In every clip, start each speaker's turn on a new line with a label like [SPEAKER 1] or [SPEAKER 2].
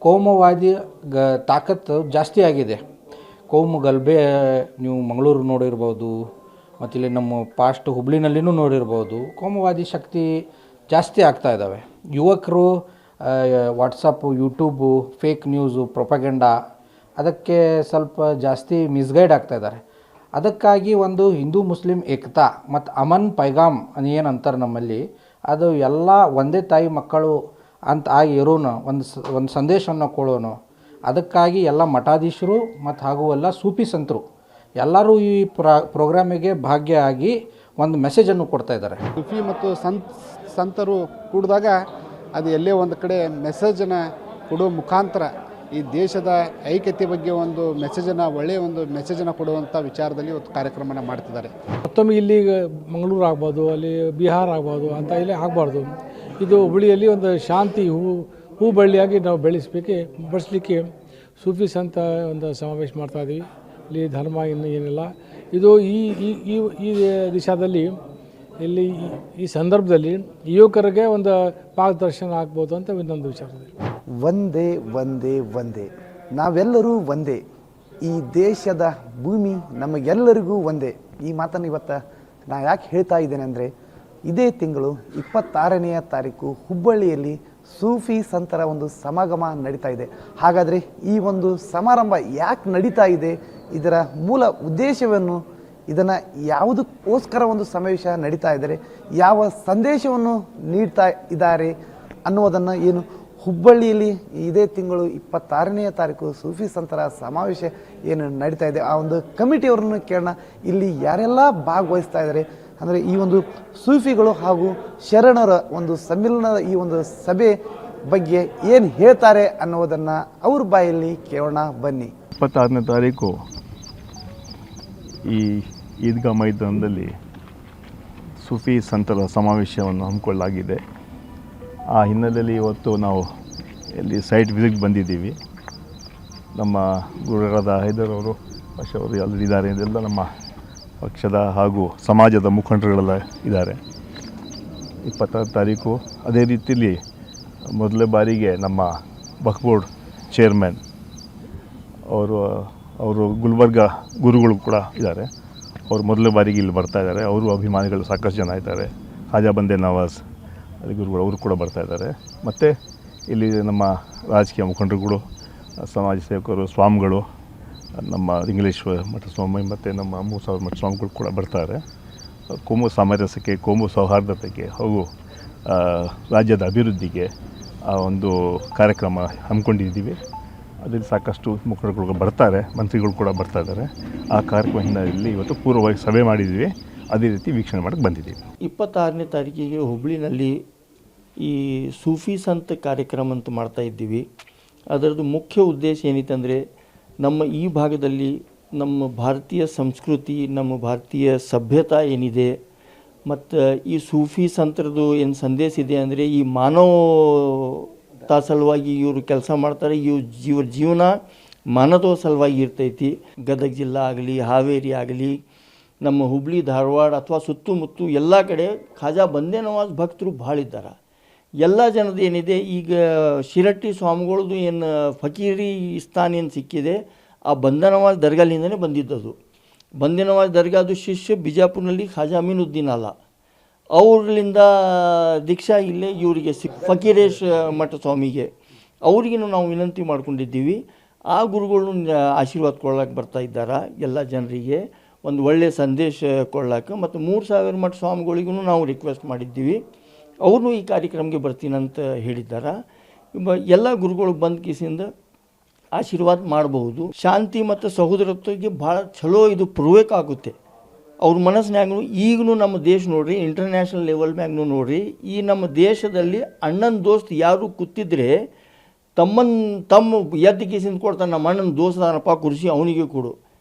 [SPEAKER 1] ಕೋಮುವಾದಿ ತಾಕತ್ತು ಜಾಸ್ತಿ ಆಗಿದೆ. ಕೋಮು ಗಲಭೆ ನೀವು ಮಂಗಳೂರು ನೋಡಿರ್ಬೋದು, ಮತ್ತು ಇಲ್ಲಿ ನಮ್ಮ ಪಾಸ್ಟ್ ಹುಬ್ಳಿನಲ್ಲಿನೂ ನೋಡಿರ್ಬೋದು. ಕೋಮುವಾದಿ ಶಕ್ತಿ ಜಾಸ್ತಿ ಆಗ್ತಾ ಇದ್ದಾವೆ. ಯುವಕರು ವಾಟ್ಸಪ್ಪು, ಯೂಟ್ಯೂಬು, ಫೇಕ್ ನ್ಯೂಸು, ಪ್ರೊಪಗೆಂಡಾ ಅದಕ್ಕೆ ಸ್ವಲ್ಪ ಜಾಸ್ತಿ ಮಿಸ್ಗೈಡ್ ಆಗ್ತಾ ಇದ್ದಾರೆ. ಅದಕ್ಕಾಗಿ ಒಂದು ಹಿಂದೂ ಮುಸ್ಲಿಂ ಏಕತಾ ಮತ್ತು ಅಮನ್ ಪೈಗಾಮ್ ಏನು ಅಂತಾರೆ ನಮ್ಮಲ್ಲಿ, ಅದು ಎಲ್ಲ ಒಂದೇ ತಾಯಿ ಮಕ್ಕಳು ಅಂತ ಆಗಿ ಇರೋನು ಒಂದು ಸಂದೇಶವನ್ನು ಕೊಡೋನು. ಅದಕ್ಕಾಗಿ ಎಲ್ಲ ಮಠಾಧೀಶರು ಮತ್ತು ಹಾಗೂ ಎಲ್ಲ ಸೂಫಿ ಸಂತರು ಎಲ್ಲರೂ ಈ ಪ್ರೋಗ್ರಾಮಿಗೆ ಭಾಗಿಯಾಗಿ ಒಂದು ಮೆಸೇಜನ್ನು ಕೊಡ್ತಾ ಇದ್ದಾರೆ.
[SPEAKER 2] ಸೂಫಿ ಮತ್ತು ಸಂತರು ಕೂಡಿದಾಗ ಅದು ಎಲ್ಲೇ ಒಂದು ಕಡೆ ಮೆಸೇಜನ್ನು ಕೊಡೋ ಮುಖಾಂತರ ಈ ದೇಶದ ಐಕ್ಯತೆ ಬಗ್ಗೆ ಒಂದು ಮೆಸೇಜನ್ನು, ಒಳ್ಳೆಯ ಒಂದು ಮೆಸೇಜನ್ನು ಕೊಡುವಂಥ ವಿಚಾರದಲ್ಲಿ ಇವತ್ತು ಕಾರ್ಯಕ್ರಮನ ಮಾಡ್ತಿದ್ದಾರೆ.
[SPEAKER 3] ಮತ್ತೊಮ್ಮೆ ಇಲ್ಲಿ ಮಂಗಳೂರು ಆಗ್ಬೋದು, ಅಲ್ಲಿ ಬಿಹಾರ ಆಗ್ಬೋದು ಅಂತ ಇಲ್ಲಿ ಆಗಬಾರ್ದು. ಇದು ಹುಬ್ಳಿಯಲ್ಲಿ ಒಂದು ಶಾಂತಿ ಹೂ ಬಳ್ಳಿಯಾಗಿ ನಾವು ಬೆಳೆಸಲಿಕ್ಕೆ ಸೂಫಿ ಸಂತ ಒಂದು ಸಮಾವೇಶ ಮಾಡ್ತಾಯಿದ್ದೀವಿ. ಇಲ್ಲಿ ಧರ್ಮ ಇನ್ನು ಏನಿಲ್ಲ. ಇದು ಈ ದಿಶಾದಲ್ಲಿ ಇಲ್ಲಿ ಈ ಸಂದರ್ಭದಲ್ಲಿ ಯುವಕರಿಗೆ ಒಂದು ಮಾರ್ಗದರ್ಶನ ಆಗ್ಬೋದು ಅಂತ ಇನ್ನೊಂದು ವಿಚಾರದಲ್ಲಿ
[SPEAKER 4] ಒಂದೇ ಒಂದೇ ಒಂದೇ, ನಾವೆಲ್ಲರೂ ಒಂದೇ, ಈ ದೇಶದ ಭೂಮಿ ನಮಗೆಲ್ಲರಿಗೂ ಒಂದೇ. ಈ ಮಾತನ್ನು ಇವತ್ತು ನಾನು ಯಾಕೆ ಹೇಳ್ತಾ ಇದ್ದೇನೆ ಅಂದರೆ, ಇದೇ ತಿಂಗಳು 26ನೇ ತಾರೀಕು ಹುಬ್ಬಳ್ಳಿಯಲ್ಲಿ ಸೂಫಿ ಸಂತರ ಒಂದು ಸಮಾಗಮ ನಡೀತಾ ಇದೆ. ಹಾಗಾದರೆ ಈ ಒಂದು ಸಮಾರಂಭ ಯಾಕೆ ನಡೀತಾ ಇದೆ, ಇದರ ಮೂಲ ಉದ್ದೇಶವನ್ನು, ಇದನ್ನು ಯಾವುದಕ್ಕೋಸ್ಕರ ಒಂದು ಸಮಾವೇಶ ನಡೀತಾ ಇದ್ದಾರೆ, ಯಾವ ಸಂದೇಶವನ್ನು ನೀಡ್ತಾ ಇದ್ದಾರೆ ಅನ್ನೋದನ್ನು ಏನು ಹುಬ್ಬಳ್ಳಿಯಲ್ಲಿ ಇದೇ ತಿಂಗಳು 26ನೇ ತಾರೀಕು ಸೂಫಿ ಸಂತರ ಸಮಾವೇಶ ಏನು ನಡೀತಾ ಇದೆ, ಆ ಒಂದು ಕಮಿಟಿಯವರನ್ನು ಕೇಳೋಣ. ಇಲ್ಲಿ ಯಾರೆಲ್ಲ ಭಾಗವಹಿಸ್ತಾ ಇದ್ದಾರೆ ಅಂದರೆ ಈ ಒಂದು ಸೂಫಿಗಳು ಹಾಗೂ ಶರಣರ ಒಂದು ಸಮ್ಮಿಲನದ ಈ ಒಂದು ಸಭೆ ಬಗ್ಗೆ ಏನು ಹೇಳ್ತಾರೆ ಅನ್ನೋದನ್ನು ಅವ್ರ ಬಾಯಲ್ಲಿ ಕೇಳೋಣ ಬನ್ನಿ.
[SPEAKER 5] 26ನೇ ತಾರೀಕು ಈ ಈದ್ಗಾ ಮೈದಾನದಲ್ಲಿ ಸೂಫಿ ಸಂತರ ಸಮಾವೇಶವನ್ನು ಹಮ್ಮಿಕೊಳ್ಳಲಾಗಿದೆ. ಆ ಹಿನ್ನೆಲೆಯಲ್ಲಿ ಇವತ್ತು ನಾವು ಇಲ್ಲಿ ಸೈಟ್ ವಿಸಿಟ್ ಬಂದಿದ್ದೀವಿ. ನಮ್ಮ ಗುರುಗಳಾದ ಹೈದರ್ ಅವರು, ಅವರು ಎಲ್ಲರಿದ್ದಾರೆ. ಇದೆಲ್ಲ ನಮ್ಮ ಪಕ್ಷದ ಹಾಗೂ ಸಮಾಜದ ಮುಖಂಡರುಗಳೆಲ್ಲ ಇದ್ದಾರೆ. 26ನೇ ತಾರೀಕು ಅದೇ ರೀತಿಯಲ್ಲಿ ಮೊದಲ ಬಾರಿಗೆ ನಮ್ಮ ಬಕ್ಬೋರ್ಡ್ ಚೇರ್ಮನ್ ಅವರು ಗುಲ್ಬರ್ಗ ಗುರುಗಳು ಕೂಡ ಇದ್ದಾರೆ. ಅವರು ಮೊದಲ ಬಾರಿಗೆ ಇಲ್ಲಿ ಬರ್ತಾ ಇದ್ದಾರೆ. ಅವರು ಅಭಿಮಾನಿಗಳು ಸಾಕಷ್ಟು ಜನ ಇದ್ದಾರೆ. ಖಾಜಾ ಬಂದೆ ನವಾಜ್ ಗುರುಗಳು ಅವರು ಕೂಡ ಬರ್ತಾ ಇದ್ದಾರೆ. ಮತ್ತು ಇಲ್ಲಿ ನಮ್ಮ ರಾಜಕೀಯ ಮುಖಂಡರುಗಳು, ಸಮಾಜ ಸೇವಕರು, ಸ್ವಾಮಿಗಳು, ನಮ್ಮ ಇಂಗ್ಲೀಶ್ವರ ಮಠ ಸ್ವಾಮಿ ಮತ್ತು ನಮ್ಮ ಮೂಸಾವರ ಮಠ ಸ್ವಾಮಿಗಳು ಕೂಡ ಬರ್ತಾರೆ. ಕೋಮು ಸಾಮರಸ್ಯಕ್ಕೆ, ಕೋಮು ಸೌಹಾರ್ದತೆಗೆ ಹಾಗೂ ರಾಜ್ಯದ ಅಭಿವೃದ್ಧಿಗೆ ಆ ಒಂದು ಕಾರ್ಯಕ್ರಮ ಹಮ್ಮಿಕೊಂಡಿದ್ದೀವಿ. ಅದರಲ್ಲಿ ಸಾಕಷ್ಟು ಮುಖಂಡರುಗಳು ಬರ್ತಾರೆ, ಮಂತ್ರಿಗಳು ಕೂಡ ಬರ್ತಾ ಇದ್ದಾರೆ. ಆ ಕಾರ್ಯಕ್ರಮ ಹಿನ್ನೆಲೆಯಲ್ಲಿ ಇವತ್ತು ಪೂರ್ವವಾಗಿ ಸಭೆ ಮಾಡಿದ್ದೀವಿ. ಅದೇ ರೀತಿ ವೀಕ್ಷಣೆ ಮಾಡೋಕ್ಕೆ ಬಂದಿದ್ದೀವಿ.
[SPEAKER 6] 26ನೇ ತಾರೀಕಿಗೆ ಹುಬ್ಳಿನಲ್ಲಿ ಈ ಸೂಫಿ ಸಂತ ಕಾರ್ಯಕ್ರಮ ಅಂತ ಮಾಡ್ತಾ ಇದ್ದೀವಿ. ಅದರದ್ದು ಮುಖ್ಯ ಉದ್ದೇಶ ಏನಿತ್ತಂದರೆ, ನಮ್ಮ ಈ ಭಾಗದಲ್ಲಿ ನಮ್ಮ ಭಾರತೀಯ ಸಂಸ್ಕೃತಿ, ನಮ್ಮ ಭಾರತೀಯ ಸಭ್ಯತಾ ಏನಿದೆ, ಮತ್ತು ಈ ಸೂಫಿ ಸಂತರದ್ದು ಏನು ಸಂದೇಶ ಇದೆ ಅಂದರೆ, ಈ ಮಾನವತಾ ಸಲುವಾಗಿ ಇವರು ಕೆಲಸ ಮಾಡ್ತಾರೆ. ಇವ್ರ ಜೀವನ ಮಾನವತಾ ಸಲುವಾಗಿ ಇರ್ತೈತಿ. ಗದಗ ಜಿಲ್ಲಾ ಆಗಲಿ, ಹಾವೇರಿ ಆಗಲಿ, ನಮ್ಮ ಹುಬ್ಳಿ ಧಾರವಾಡ ಅಥವಾ ಸುತ್ತಮುತ್ತ ಎಲ್ಲ ಕಡೆ ಖಾಜಾ ಬಂದೆ ನವಾಜ್ ಭಕ್ತರು ಭಾಳ ಇದ್ದಾರೆ. ಎಲ್ಲ ಜನದ ಏನಿದೆ, ಈಗ ಶಿರಟ್ಟಿ ಸ್ವಾಮಿಗಳದ್ದು ಏನು ಫಕೀರಿ ಸ್ಥಾನ ಏನು ಸಿಕ್ಕಿದೆ, ಆ ಬಂದೆ ನವಾಜ್ ದರ್ಗಾಲಿಂದನೇ ಬಂದಿದ್ದದು. ಬಂದೆ ನವಾಜ್ ದರ್ಗಾದು ಶಿಷ್ಯ ಬಿಜಾಪುರ್ನಲ್ಲಿ ಖಾಜಾ ಅಮೀನುದ್ದೀನ್ ಅಲ್ಲ, ಅವ್ರಲಿಂದ ದೀಕ್ಷಾ ಇಲ್ಲೇ ಇವರಿಗೆ ಫಕೀರೇಶ್ ಮಠ ಸ್ವಾಮಿಗೆ ಅವ್ರಿಗೂ ನಾವು ವಿನಂತಿ ಮಾಡ್ಕೊಂಡಿದ್ದೀವಿ. ಆ ಗುರುಗಳನ್ನ ಆಶೀರ್ವಾದ ಕೊಡ್ಲಿಕ್ಕೆ ಬರ್ತಾ ಇದ್ದಾರೆ. ಎಲ್ಲ ಜನರಿಗೆ ಒಂದು ಒಳ್ಳೆಯ ಸಂದೇಶ ಕೊಡ್ಲಿಕ್ಕೆ. ಮತ್ತು 3000 ಮಠ ಸ್ವಾಮಿಗಳಿಗೂ ನಾವು ರಿಕ್ವೆಸ್ಟ್ ಮಾಡಿದ್ದೀವಿ. ಅವರು ಈ ಕಾರ್ಯಕ್ರಮಕ್ಕೆ ಬರ್ತೀನಂತ ಹೇಳಿದ್ದಾರೆ. ಎಲ್ಲ ಗುರುಗಳು ಬಂದ ಕಿಸಿಂದ ಆಶೀರ್ವಾದ ಮಾಡಬಹುದು. ಶಾಂತಿ ಮತ್ತು ಸಹೋದರತ್ವಕ್ಕೆ ಭಾಳ ಚಲೋ ಇದು ಆಗುತ್ತೆ ಅವ್ರ ಮನಸ್ಸಿನಾಗೂ. ಈಗಲೂ ನಮ್ಮ ದೇಶ ನೋಡಿರಿ, ಇಂಟರ್ನ್ಯಾಷನಲ್ ಲೆವೆಲ್ ಮ್ಯಾಗೂ ನೋಡಿರಿ, ಈ ನಮ್ಮ ದೇಶದಲ್ಲಿ ಅಣ್ಣನ ದೋಸ್ತ್ ಯಾರು ಕೂತಿದ್ರೆ ತಮ್ಮ ಎದ್ದು ಕಿಸಿಂದ ಕೊಡ್ತಾನೆ, ನಮ್ಮ ಅಣ್ಣನ ದೋಸ್ತನಪ್ಪ ಕುರ್ಸಿ ಅವನಿಗೆ ಕೊಡು,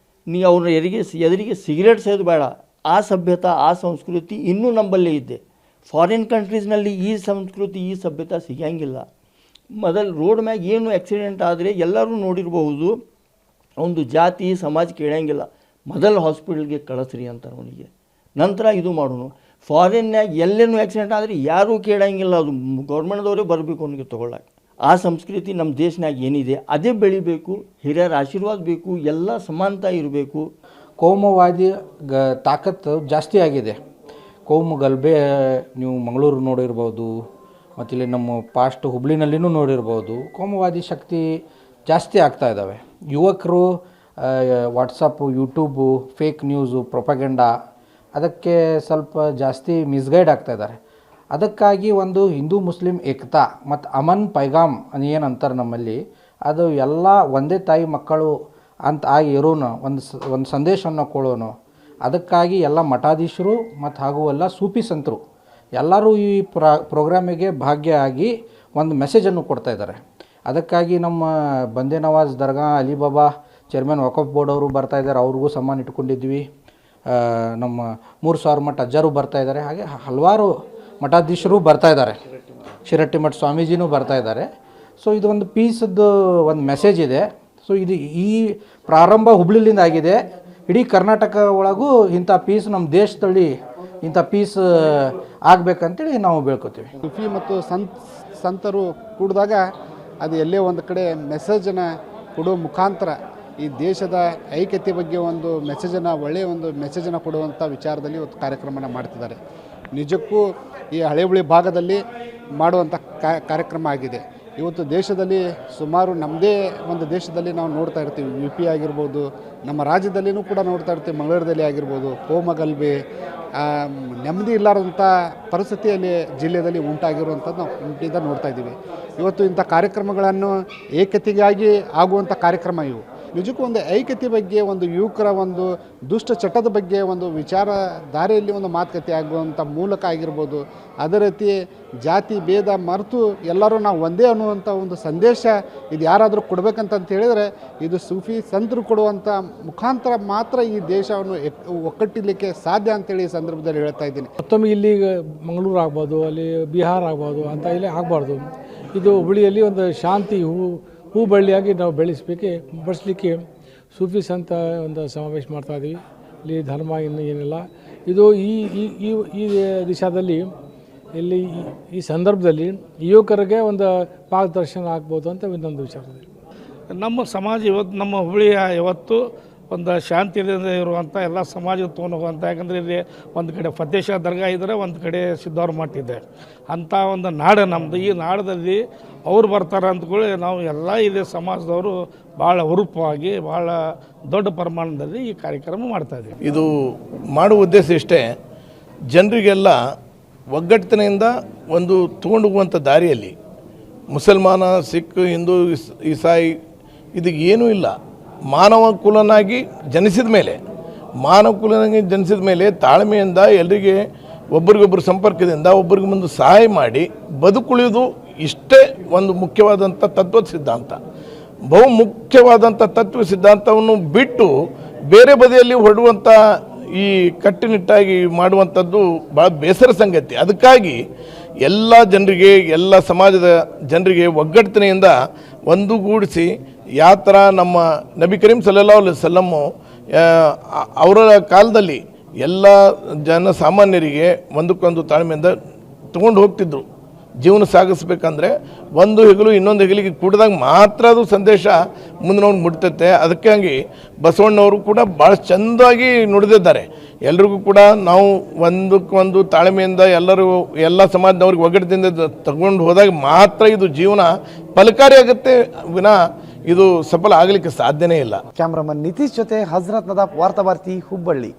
[SPEAKER 6] ನೀ ಅವ್ರ ಎದುರಿಗೆ ಸಿಗರೇಟ್ ಸೇದು ಬೇಡ. ಆ ಸಭ್ಯತಾ, ಆ ಸಂಸ್ಕೃತಿ ಇನ್ನೂ ನಮ್ಮಲ್ಲೇ ಇದೆ. ಫಾರಿನ್ ಕಂಟ್ರೀಸ್ನಲ್ಲಿ ಈ ಸಂಸ್ಕೃತಿ, ಈ ಸಭ್ಯತೆ ಸಿಗಂಗಿಲ್ಲ. ಮೊದಲು ರೋಡ್ ಮ್ಯಾಗ ಏನು ಆಕ್ಸಿಡೆಂಟ್ ಆದರೆ ಎಲ್ಲರೂ ನೋಡಿರಬಹುದು, ಒಂದು ಜಾತಿ ಸಮಾಜ ಕೇಳಂಗಿಲ್ಲ, ಮೊದಲು ಹಾಸ್ಪಿಟಲ್ಗೆ ಕಳಿಸ್ರಿ ಅಂತಾರೆ ಅವನಿಗೆ, ನಂತರ ಇದು ಮಾಡೋನು. ಫಾರಿನ್ಯಾಗ ಎಲ್ಲೇನು ಆಕ್ಸಿಡೆಂಟ್ ಆದರೆ ಯಾರೂ ಕೇಳಂಗಿಲ್ಲ, ಅದು ಗೌರ್ಮೆಂಟ್ದವರೇ ಬರಬೇಕು ಅವನಿಗೆ ತೊಗೊಳಕ್ಕೆ. ಆ ಸಂಸ್ಕೃತಿ ನಮ್ಮ ದೇಶನಾಗ ಏನಿದೆ ಅದೇ ಬೆಳಿಬೇಕು, ಹಿರಿಯರ ಆಶೀರ್ವಾದ ಬೇಕು, ಎಲ್ಲ ಸಮಾನತೆ ಇರಬೇಕು.
[SPEAKER 1] ಕೋಮುವಾದಿ ತಾಕತ್ತು ಜಾಸ್ತಿ ಆಗಿದೆ. ಕೋಮು ಗಲಭೆ ನೀವು ಮಂಗಳೂರು ನೋಡಿರ್ಬೋದು, ಮತ್ತು ಇಲ್ಲಿ ನಮ್ಮ ಪಾಸ್ಟ್ ಹುಬ್ಳಿನಲ್ಲಿನೂ ನೋಡಿರ್ಬೋದು. ಕೋಮುವಾದಿ ಶಕ್ತಿ ಜಾಸ್ತಿ ಆಗ್ತಾ ಇದ್ದಾವೆ. ಯುವಕರು ವಾಟ್ಸಪ್ಪು, ಯೂಟ್ಯೂಬು, ಫೇಕ್ ನ್ಯೂಸು, ಪ್ರೊಪಗೆಂಡಾ ಅದಕ್ಕೆ ಸ್ವಲ್ಪ ಜಾಸ್ತಿ ಮಿಸ್ಗೈಡ್ ಆಗ್ತಾ ಇದ್ದಾರೆ. ಅದಕ್ಕಾಗಿ ಒಂದು ಹಿಂದೂ ಮುಸ್ಲಿಂ ಏಕತಾ ಮತ್ತು ಅಮನ್ ಪೈಗಾಮ್ ಏನು ಅಂತಾರೆ ನಮ್ಮಲ್ಲಿ, ಅದು ಎಲ್ಲ ಒಂದೇ ತಾಯಿ ಮಕ್ಕಳು ಅಂತ ಇರೋನು ಒಂದು ಸಂದೇಶವನ್ನು ಕೊಡೋನು. ಅದಕ್ಕಾಗಿ ಎಲ್ಲ ಮಠಾಧೀಶರು ಮತ್ತು ಹಾಗೂ ಎಲ್ಲ ಸೂಫಿ ಸಂತರು ಎಲ್ಲರೂ ಈ ಪ್ರೋಗ್ರಾಮಿಗೆ ಭಾಗಿಯಾಗಿ ಒಂದು ಮೆಸೇಜನ್ನು ಕೊಡ್ತಾಯಿದ್ದಾರೆ. ಅದಕ್ಕಾಗಿ ನಮ್ಮ ಬಂದೇ ನವಾಜ್ ದರ್ಗಾ ಅಲಿಬಾಬಾ ಚೇರ್ಮನ್ ವಕಫ್ ಬೋರ್ಡ್ ಅವರು ಬರ್ತಾಯಿದ್ದಾರೆ, ಅವ್ರಿಗೂ ಸಮ್ಮಾನ ಇಟ್ಕೊಂಡಿದ್ವಿ. ನಮ್ಮ 3000 ಮಠ ಅಜ್ಜರು ಬರ್ತಾಯಿದ್ದಾರೆ, ಹಾಗೆ ಹಲವಾರು ಮಠಾಧೀಶರು ಬರ್ತಾಯಿದ್ದಾರೆ, ಶಿರಟ್ಟಿ ಮಠ ಸ್ವಾಮೀಜಿನೂ ಬರ್ತಾಯಿದ್ದಾರೆ. ಸೊ ಇದು ಒಂದು ಪೀಸದ್ದು ಒಂದು ಮೆಸೇಜ್ ಇದೆ. ಸೊ ಇದು ಈ ಪ್ರಾರಂಭ ಹುಬ್ಳಿಲಿಂದ ಆಗಿದೆ. ಇಡೀ ಕರ್ನಾಟಕ ಒಳಗೂ ಇಂಥ ಪೀಸ್ ನಮ್ಮ ದೇಶದಲ್ಲಿ ಇಂಥ ಪೀಸ್ ಆಗಬೇಕಂತೇಳಿ ನಾವು ಬೇಳ್ಕೊತೀವಿ.
[SPEAKER 2] ಸುಫಿ ಮತ್ತು ಸಂತರು ಕೂಡಿದಾಗ ಅದು ಎಲ್ಲೇ ಒಂದು ಕಡೆ ಮೆಸೇಜನ್ನು ಕೊಡೋ ಮುಖಾಂತರ ಈ ದೇಶದ ಐಕ್ಯತೆ ಬಗ್ಗೆ ಒಂದು ಮೆಸೇಜನ್ನು, ಒಳ್ಳೆಯ ಒಂದು ಮೆಸೇಜನ್ನು ಕೊಡುವಂಥ ವಿಚಾರದಲ್ಲಿ ಇವತ್ತು ಕಾರ್ಯಕ್ರಮನ ಮಾಡ್ತಿದ್ದಾರೆ. ನಿಜಕ್ಕೂ ಈ ಹಳೆಬಳಿ ಭಾಗದಲ್ಲಿ ಮಾಡುವಂಥ ಕಾರ್ಯಕ್ರಮ ಆಗಿದೆ. ಇವತ್ತು ದೇಶದಲ್ಲಿ ಸುಮಾರು ನಮ್ಮದೇ ಒಂದು ದೇಶದಲ್ಲಿ ನಾವು ನೋಡ್ತಾ ಇರ್ತೀವಿ, ಯು ಪಿ ಆಗಿರ್ಬೋದು, ನಮ್ಮ ರಾಜ್ಯದಲ್ಲಿನೂ ಕೂಡ ನೋಡ್ತಾ ಇರ್ತೀವಿ, ಮಂಗಳೂರಲ್ಲಿ ಆಗಿರ್ಬೋದು, ಕೋಮಗಲ್ಭೆ ನೆಮ್ಮದಿ ಇಲ್ಲಾರಂಥ ಪರಿಸ್ಥಿತಿಯಲ್ಲಿ ಜಿಲ್ಲೆಯಲ್ಲಿ ಉಂಟಾಗಿರುವಂಥದ್ದು ನಾವು ಇಂಟಿಂದ ನೋಡ್ತಾ ಇದ್ದೀವಿ. ಇವತ್ತು ಇಂಥ ಕಾರ್ಯಕ್ರಮಗಳನ್ನು ಏಕತೆಗಾಗಿ ಆಗುವಂಥ ಕಾರ್ಯಕ್ರಮ ಇವು. ನಿಜಕ್ಕೂ ಒಂದು ಐಕ್ಯತೆ ಬಗ್ಗೆ, ಒಂದು ಯುವಕರ ಒಂದು ದುಷ್ಟ ಚಟದ ಬಗ್ಗೆ ಒಂದು ವಿಚಾರ ದಾರಿಯಲ್ಲಿ ಒಂದು ಮಾತುಕತೆ ಆಗುವಂಥ ಮೂಲಕ ಆಗಿರ್ಬೋದು. ಅದೇ ರೀತಿ ಜಾತಿ ಭೇದ ಮರೆತು ಎಲ್ಲರೂ ನಾವು ಒಂದೇ ಅನ್ನುವಂಥ ಒಂದು ಸಂದೇಶ ಇದು ಯಾರಾದರೂ ಕೊಡಬೇಕಂತ ಹೇಳಿದರೆ ಇದು ಸೂಫಿ ಸಂತರು ಕೊಡುವಂಥ ಮುಖಾಂತರ ಮಾತ್ರ ಈ ದೇಶವನ್ನು ಒಕ್ಕಟ್ಟಿಲಿಕ್ಕೆ ಸಾಧ್ಯ ಅಂತೇಳಿ ಈ ಸಂದರ್ಭದಲ್ಲಿ ಹೇಳ್ತಾ ಇದ್ದೀನಿ.
[SPEAKER 3] ಮತ್ತೊಮ್ಮೆ ಇಲ್ಲಿ ಮಂಗಳೂರು ಆಗ್ಬೋದು, ಅಲ್ಲಿ ಬಿಹಾರ ಆಗ್ಬೋದು ಅಂತ ಇಲ್ಲಿ ಆಗಬಾರ್ದು. ಇದು ಹುಬ್ಳಿಯಲ್ಲಿ ಒಂದು ಶಾಂತಿ ಹೂ ಬಳ್ಳಿಯಾಗಿ ನಾವು ಬೆಳೆಸಲಿಕ್ಕೆ ಸೂಫಿ ಸಂತ ಒಂದು ಸಮಾವೇಶ ಮಾಡ್ತಾಯಿದ್ದೀವಿ. ಇಲ್ಲಿ ಧರ್ಮ ಇನ್ನು ಏನಿಲ್ಲ. ಇದು ಈ ದಿಶಾದಲ್ಲಿ ಇಲ್ಲಿ ಈ ಸಂದರ್ಭದಲ್ಲಿ ಯುವಕರಿಗೆ ಒಂದು ಮಾರ್ಗದರ್ಶನ ಆಗ್ಬೋದು ಅಂತ ಇನ್ನೊಂದು ವಿಚಾರದಲ್ಲಿ
[SPEAKER 7] ನಮ್ಮ ಸಮಾಜ ಇವತ್ತು, ನಮ್ಮ ಹುಬ್ಳಿಯ ಇವತ್ತು ಒಂದು ಶಾಂತಿಯಿಂದ ಇರುವಂಥ ಎಲ್ಲ ಸಮಾಜ ತೊಗೊಂಡು ಹೋಗುವಂಥ. ಯಾಕಂದರೆ ಇಲ್ಲಿ ಒಂದು ಕಡೆ ಫತೇಶ್ವರ ದರ್ಗಾ ಇದ್ದರೆ, ಒಂದು ಕಡೆ ಸಿದ್ದವ್ರ ಮಠ ಇದೆ. ಅಂಥ ಒಂದು ನಾಡು ನಮ್ಮದು. ಈ ನಾಡದಲ್ಲಿ ಅವ್ರು ಬರ್ತಾರೆ ಅಂದ್ಕೊಳ್ಳಿ, ನಾವು ಎಲ್ಲ ಇಲ್ಲಿ ಸಮಾಜದವರು ಭಾಳ ಹುರುಪವಾಗಿ, ಭಾಳ ದೊಡ್ಡ ಪ್ರಮಾಣದಲ್ಲಿ ಈ ಕಾರ್ಯಕ್ರಮ ಮಾಡ್ತಾಯಿದ್ದೀವಿ.
[SPEAKER 8] ಇದು ಮಾಡುವ ಉದ್ದೇಶ ಇಷ್ಟೇ, ಜನರಿಗೆಲ್ಲ ಒಗ್ಗಟ್ಟಿನಿಂದ ಒಂದು ತಗೊಂಡು ಹೋಗುವಂಥ ದಾರಿಯಲ್ಲಿ ಮುಸಲ್ಮಾನ, ಸಿಖ್, ಹಿಂದೂ, ಇಸಾಯಿ ಇದಕ್ಕೆ ಏನೂ ಇಲ್ಲ. ಮಾನವ ಕುಲನಾಗಿ ಜನಿಸಿದ ಮೇಲೆ ತಾಳ್ಮೆಯಿಂದ ಎಲ್ಲರಿಗೆ ಒಬ್ರಿಗೊಬ್ಬರು ಸಂಪರ್ಕದಿಂದ ಒಬ್ರಿಗೆ ಮುಂದೆ ಸಹಾಯ ಮಾಡಿ ಬದುಕುಳಿಯೋದು ಇಷ್ಟೇ ಒಂದು ಮುಖ್ಯವಾದಂಥ ತತ್ವದ ಸಿದ್ಧಾಂತ. ಬಹು ಮುಖ್ಯವಾದಂಥ ತತ್ವ ಸಿದ್ಧಾಂತವನ್ನು ಬಿಟ್ಟು ಬೇರೆ ಬದಿಯಲ್ಲಿ ಹೊರಡುವಂಥ ಈ ಕಟ್ಟುನಿಟ್ಟಾಗಿ ಮಾಡುವಂಥದ್ದು ಭಾಳ ಬೇಸರ ಸಂಗತಿ. ಅದಕ್ಕಾಗಿ ಎಲ್ಲ ಜನರಿಗೆ, ಎಲ್ಲ ಸಮಾಜದ ಜನರಿಗೆ ಒಗ್ಗಟ್ಟಿನಿಂದ ಒಂದುಗೂಡಿಸಿ ಯಾವ ಥರ ನಮ್ಮ ನಬಿ ಕರೀಂ ಸಲ್ಲಲ್ಲಾಹು ಅಲೈಹಿ ವಸಲ್ಲಂ ಅವರ ಕಾಲದಲ್ಲಿ ಎಲ್ಲ ಸಾಮಾನ್ಯರಿಗೆ ಒಂದಕ್ಕೊಂದು ತಾಳ್ಮೆಯಿಂದ ತಗೊಂಡು ಹೋಗ್ತಿದ್ರು. ಜೀವನ ಸಾಗಿಸ್ಬೇಕಂದ್ರೆ ಒಂದು ಹೆಗಲು ಇನ್ನೊಂದು ಹೆಗಲಿಗೆ ಕೂಡಿದಾಗ ಮಾತ್ರ ಅದು ಸಂದೇಶ ಮುಂದೆ ಮುಟ್ತೈತೆ. ಅದಕ್ಕಾಗಿ ಬಸವಣ್ಣವರು ಕೂಡ ಭಾಳ ಚೆಂದಾಗಿ ನುಡಿದಿದ್ದಾರೆ. ಎಲ್ರಿಗೂ ಕೂಡ ನಾವು ಒಂದಕ್ಕೊಂದು ತಾಳ್ಮೆಯಿಂದ ಎಲ್ಲ ಸಮಾಜದವ್ರಿಗೆ ಒಗ್ಗಟ್ಟಿನಿಂದ ತಗೊಂಡು ಹೋದಾಗ ಮಾತ್ರ ಇದು ಜೀವನ ಫಲಕಾರಿ ಆಗುತ್ತೆ, ವಿನಃ ಇದು ಸಫಲ ಆಗಲಿಕ್ಕೆ ಸಾಧ್ಯನೇ ಇಲ್ಲ.
[SPEAKER 4] ಕ್ಯಾಮ್ರಾಮನ್ ನಿತೀಶ್ ಜೊತೆ ಹಜರತ್ ನದಾಫ್, ವಾರ್ತಾವಾರ್ತಿ, ಹುಬ್ಬಳ್ಳಿ.